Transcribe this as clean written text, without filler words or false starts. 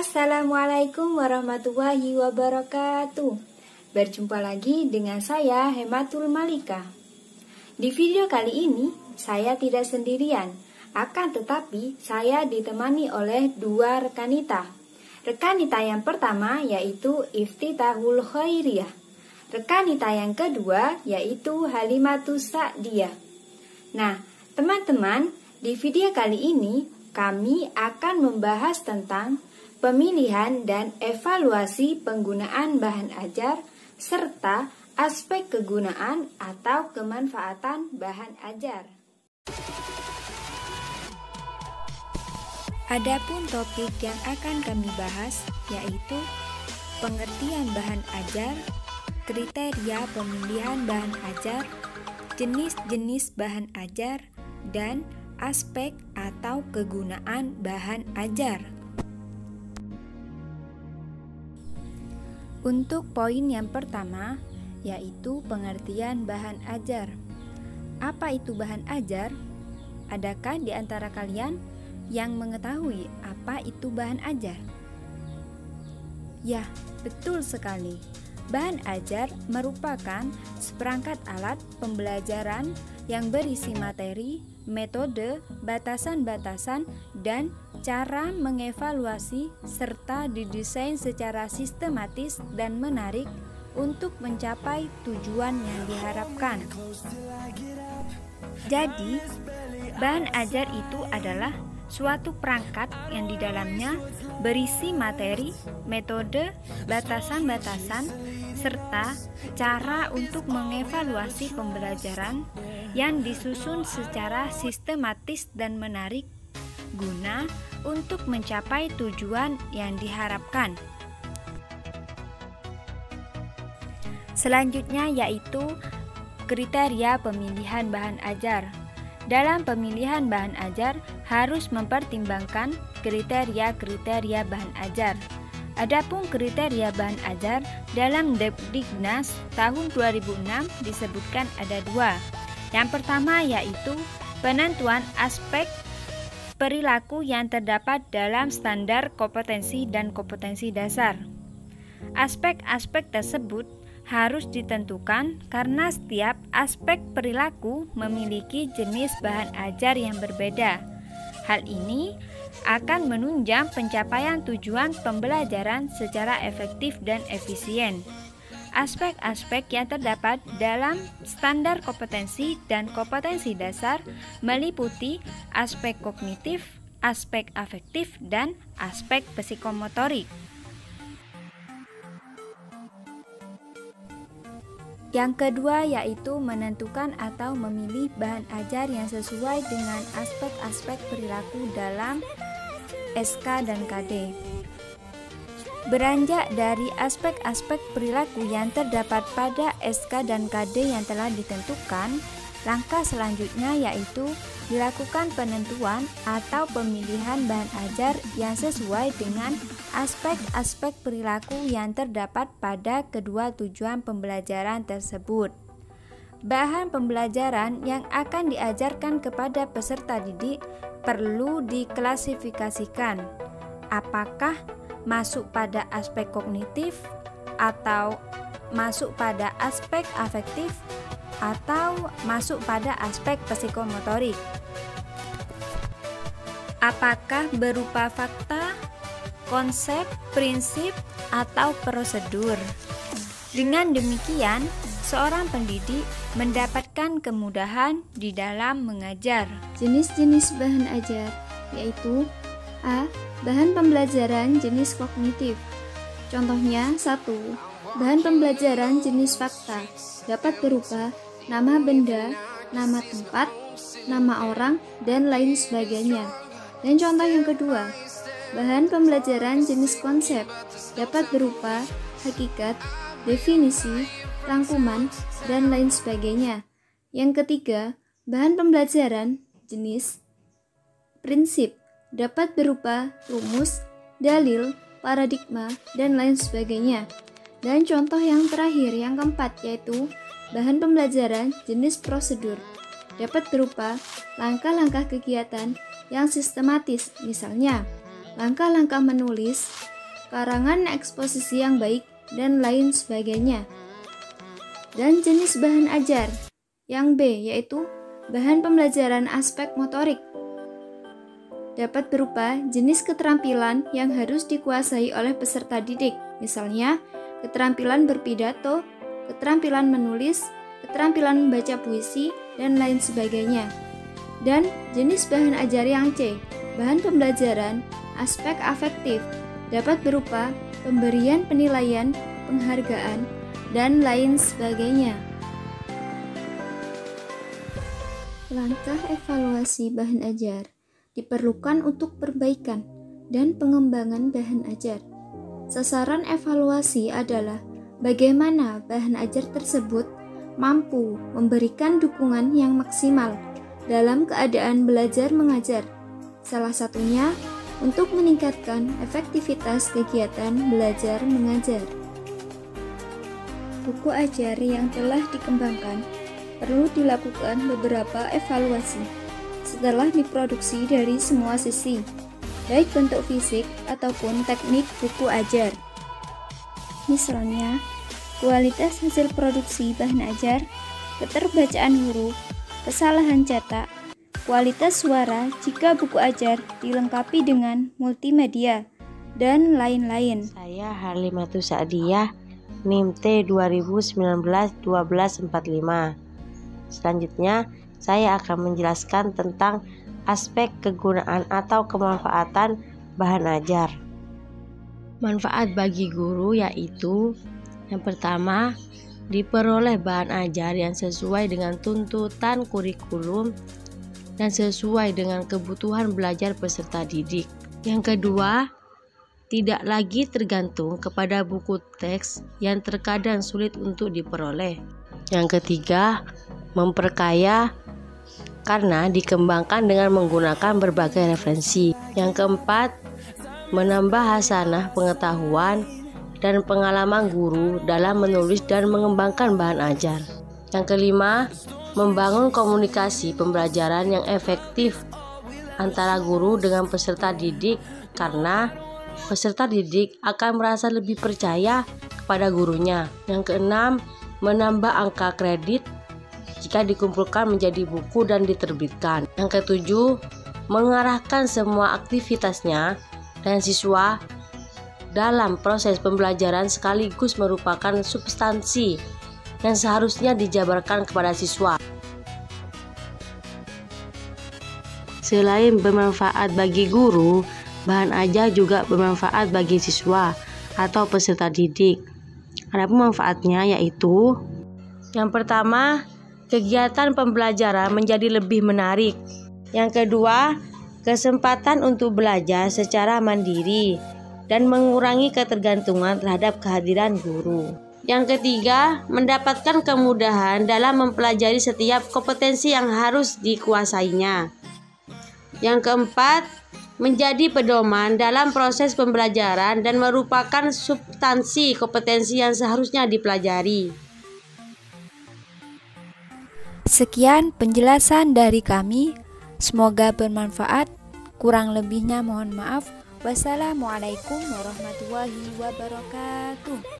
Assalamualaikum warahmatullahi wabarakatuh. Berjumpa lagi dengan saya Hematul Malika. Di video kali ini saya tidak sendirian, akan tetapi saya ditemani oleh dua rekanita. Rekanita yang pertama yaitu Iftitahul Khairiyah. Rekanita yang kedua yaitu Halimatus Sa'diyah. Nah, teman-teman, di video kali ini kami akan membahas tentang pemilihan dan evaluasi penggunaan bahan ajar serta aspek kegunaan atau kemanfaatan bahan ajar. Adapun topik yang akan kami bahas yaitu pengertian bahan ajar, kriteria pemilihan bahan ajar, jenis-jenis bahan ajar, dan aspek atau kegunaan bahan ajar. Untuk poin yang pertama, yaitu pengertian bahan ajar. Apa itu bahan ajar? Adakah di antara kalian yang mengetahui apa itu bahan ajar? Ya, betul sekali. Bahan ajar merupakan seperangkat alat pembelajaran yang berisi materi, metode, batasan-batasan, dan cara mengevaluasi serta didesain secara sistematis dan menarik untuk mencapai tujuan yang diharapkan. Jadi, bahan ajar itu adalah suatu perangkat yang di dalamnya berisi materi, metode, batasan-batasan, serta cara untuk mengevaluasi pembelajaran yang disusun secara sistematis dan menarik guna untuk mencapai tujuan yang diharapkan. Selanjutnya yaitu kriteria pemilihan bahan ajar. Dalam pemilihan bahan ajar harus mempertimbangkan kriteria-kriteria bahan ajar. Adapun kriteria bahan ajar dalam Depdiknas tahun 2006 disebutkan ada dua. Yang pertama yaitu penentuan aspek perilaku yang terdapat dalam standar kompetensi dan kompetensi dasar. Aspek-aspek tersebut harus ditentukan karena setiap aspek perilaku memiliki jenis bahan ajar yang berbeda. Hal ini akan menunjang pencapaian tujuan pembelajaran secara efektif dan efisien. Aspek-aspek yang terdapat dalam standar kompetensi dan kompetensi dasar meliputi aspek kognitif, aspek afektif, dan aspek psikomotorik. Yang kedua yaitu menentukan atau memilih bahan ajar yang sesuai dengan aspek-aspek perilaku dalam SK dan KD. Beranjak dari aspek-aspek perilaku yang terdapat pada SK dan KD yang telah ditentukan, langkah selanjutnya yaitu dilakukan penentuan atau pemilihan bahan ajar yang sesuai dengan aspek-aspek perilaku yang terdapat pada kedua tujuan pembelajaran tersebut. Bahan pembelajaran yang akan diajarkan kepada peserta didik perlu diklasifikasikan. Apakah masuk pada aspek kognitif, atau masuk pada aspek afektif, atau masuk pada aspek psikomotorik. Apakah berupa fakta, konsep, prinsip, atau prosedur? Dengan demikian, seorang pendidik mendapatkan kemudahan di dalam mengajar. Jenis-jenis bahan ajar yaitu A. Bahan pembelajaran jenis kognitif. Contohnya 1. Bahan pembelajaran jenis fakta dapat berupa nama benda, nama tempat, nama orang, dan lain sebagainya. Dan contoh yang kedua, bahan pembelajaran jenis konsep dapat berupa hakikat, definisi, rangkuman, dan lain sebagainya. Yang ketiga, bahan pembelajaran jenis prinsip dapat berupa rumus, dalil, paradigma, dan lain sebagainya. Dan contoh yang terakhir, yang keempat, yaitu bahan pembelajaran jenis prosedur dapat berupa langkah-langkah kegiatan yang sistematis, misalnya langkah-langkah menulis, karangan eksposisi yang baik, dan lain sebagainya. Dan jenis bahan ajar yang B yaitu bahan pembelajaran aspek motorik. Dapat berupa jenis keterampilan yang harus dikuasai oleh peserta didik, misalnya keterampilan berpidato, keterampilan menulis, keterampilan membaca puisi, dan lain sebagainya. Dan jenis bahan ajar yang C, bahan pembelajaran aspek afektif, dapat berupa pemberian penilaian, penghargaan, dan lain sebagainya. Langkah evaluasi bahan ajar diperlukan untuk perbaikan dan pengembangan bahan ajar. Sasaran evaluasi adalah bagaimana bahan ajar tersebut mampu memberikan dukungan yang maksimal dalam keadaan belajar mengajar. Salah satunya untuk meningkatkan efektivitas kegiatan belajar mengajar. Buku ajar yang telah dikembangkan perlu dilakukan beberapa evaluasi setelah diproduksi dari semua sisi, baik bentuk fisik ataupun teknik buku ajar. Misalnya, kualitas hasil produksi bahan ajar, keterbacaan huruf, kesalahan cetak, kualitas suara jika buku ajar dilengkapi dengan multimedia, dan lain-lain. Saya Halimatus Sa'diyah, NIM T 2019-1245. Selanjutnya, saya akan menjelaskan tentang aspek kegunaan atau kemanfaatan bahan ajar. Manfaat bagi guru yaitu yang pertama, diperoleh bahan ajar yang sesuai dengan tuntutan kurikulum dan sesuai dengan kebutuhan belajar peserta didik. Yang kedua, tidak lagi tergantung kepada buku teks yang terkadang sulit untuk diperoleh. Yang ketiga, memperkaya karena dikembangkan dengan menggunakan berbagai referensi. Yang keempat, menambah hasanah pengetahuan dan pengalaman guru dalam menulis dan mengembangkan bahan ajar. Yang kelima, membangun komunikasi pembelajaran yang efektif antara guru dengan peserta didik karena peserta didik akan merasa lebih percaya kepada gurunya. Yang keenam, menambah angka kredit jika dikumpulkan menjadi buku dan diterbitkan. Yang ketujuh, mengarahkan semua aktivitasnya dan siswa dalam proses pembelajaran sekaligus merupakan substansi yang seharusnya dijabarkan kepada siswa. Selain bermanfaat bagi guru, bahan ajar juga bermanfaat bagi siswa atau peserta didik. Adapun manfaatnya yaitu yang pertama, kegiatan pembelajaran menjadi lebih menarik. Yang kedua, kesempatan untuk belajar secara mandiri dan mengurangi ketergantungan terhadap kehadiran guru. Yang ketiga, mendapatkan kemudahan dalam mempelajari setiap kompetensi yang harus dikuasainya. Yang keempat, menjadi pedoman dalam proses pembelajaran dan merupakan substansi kompetensi yang seharusnya dipelajari. Sekian penjelasan dari kami, semoga bermanfaat. Kurang lebihnya mohon maaf. Wassalamualaikum warahmatullahi wabarakatuh.